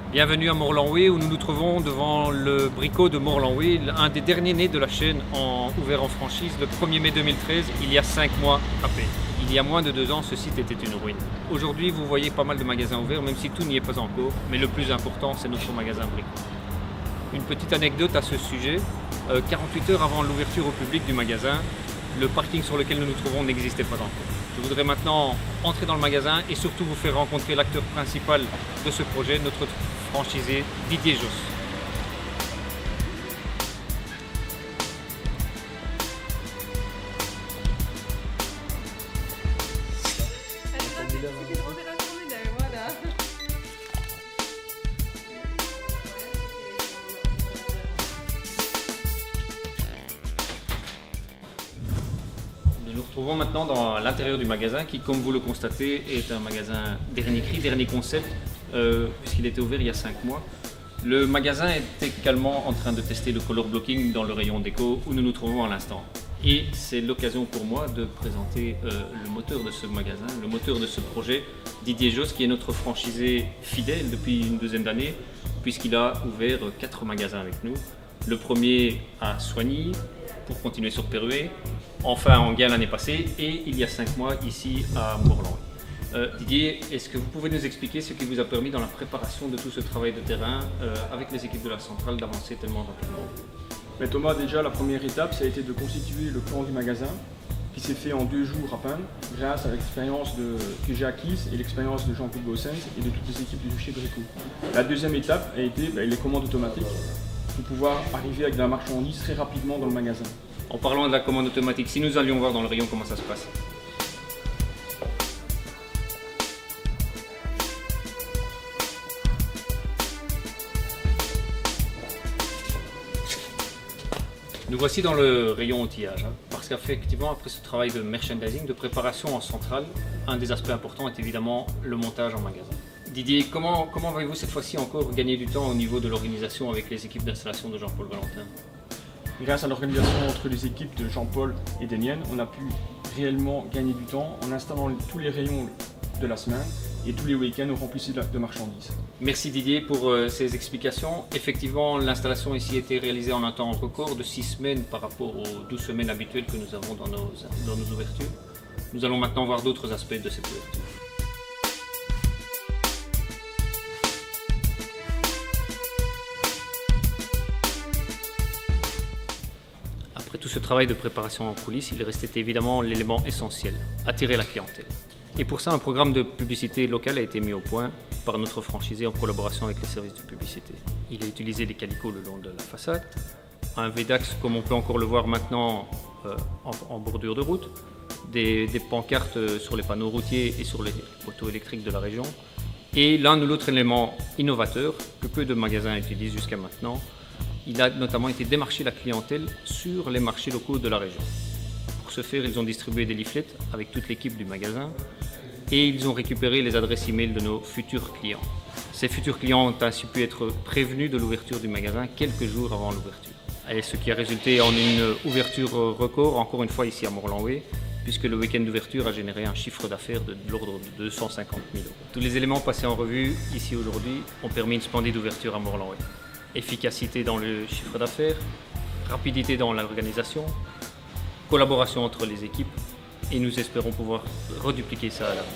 Bienvenue à Morlanway où nous nous trouvons devant le Brico de Morlanway, un des derniers nés de la chaîne ouvert en franchise le 1er mai 2013, il y a 5 mois à peine. Il y a moins de 2 ans, ce site était une ruine. Aujourd'hui, vous voyez pas mal de magasins ouverts, même si tout n'y est pas encore, mais le plus important, c'est notre magasin Brico. Une petite anecdote à ce sujet, 48 heures avant l'ouverture au public du magasin, le parking sur lequel nous nous trouvons n'existait pas encore. Je voudrais maintenant entrer dans le magasin et surtout vous faire rencontrer l'acteur principal de ce projet, notre franchisé Didier Josse. Nous nous retrouvons maintenant dans l'intérieur du magasin qui, comme vous le constatez, est un magasin dernier cri, dernier concept, puisqu'il était ouvert il y a 5 mois. Le magasin est également en train de tester le color blocking dans le rayon déco où nous nous trouvons à l'instant. Et c'est l'occasion pour moi de présenter le moteur de ce magasin, le moteur de ce projet, Didier Josse, qui est notre franchisé fidèle depuis une douzaine d'années, puisqu'il a ouvert 4 magasins avec nous. Le premier à Soigny, pour continuer sur Pérué, enfin en Gain l'année passée, et il y a 5 mois ici à Morlanway. Didier, est-ce que vous pouvez nous expliquer ce qui vous a permis dans la préparation de tout ce travail de terrain avec les équipes de la centrale d'avancer tellement rapidement? Mais Thomas, déjà la première étape, ça a été de constituer le plan du magasin qui s'est fait en 2 jours à peine grâce à l'expérience que j'ai acquise et l'expérience de Jean-Claude Bossens et de toutes les équipes de chez Brico. La deuxième étape a été les commandes automatiques pour pouvoir arriver avec de la marchandise très rapidement dans le magasin. En parlant de la commande automatique, si nous allions voir dans le rayon comment ça se passe. Nous voici dans le rayon outillage, parce qu'effectivement, après ce travail de merchandising, de préparation en centrale, un des aspects importants est évidemment le montage en magasin. Didier, comment voyez-vous cette fois-ci encore gagner du temps au niveau de l'organisation avec les équipes d'installation de Jean-Paul Valentin? Grâce à l'organisation entre les équipes de Jean-Paul et d'Enienne, on a pu réellement gagner du temps en installant tous les rayons de la semaine et tous les week-ends au remplissage de marchandises. Merci Didier pour ces explications. Effectivement, l'installation ici a été réalisée en un temps record de 6 semaines par rapport aux 12 semaines habituelles que nous avons dans nos ouvertures. Nous allons maintenant voir d'autres aspects de cette ouverture. Après tout ce travail de préparation en coulisses, il restait évidemment l'élément essentiel, attirer la clientèle. Et pour ça, un programme de publicité locale a été mis au point par notre franchisé en collaboration avec les services de publicité. Il a utilisé des calicots le long de la façade, un VDAX comme on peut encore le voir maintenant en bordure de route, des pancartes sur les panneaux routiers et sur les poteaux électriques de la région, et l'un ou l'autre élément innovateur que peu de magasins utilisent jusqu'à maintenant, il a notamment été démarcher la clientèle sur les marchés locaux de la région. Pour ce faire, ils ont distribué des leaflets avec toute l'équipe du magasin et ils ont récupéré les adresses e-mail de nos futurs clients. Ces futurs clients ont ainsi pu être prévenus de l'ouverture du magasin quelques jours avant l'ouverture. Et ce qui a résulté en une ouverture record, encore une fois ici à Morlanway, puisque le week-end d'ouverture a généré un chiffre d'affaires de l'ordre de 250 000 €. Tous les éléments passés en revue ici aujourd'hui ont permis une splendide ouverture à Morlanway. Efficacité dans le chiffre d'affaires, rapidité dans l'organisation, collaboration entre les équipes et nous espérons pouvoir redupliquer ça à l'avenir.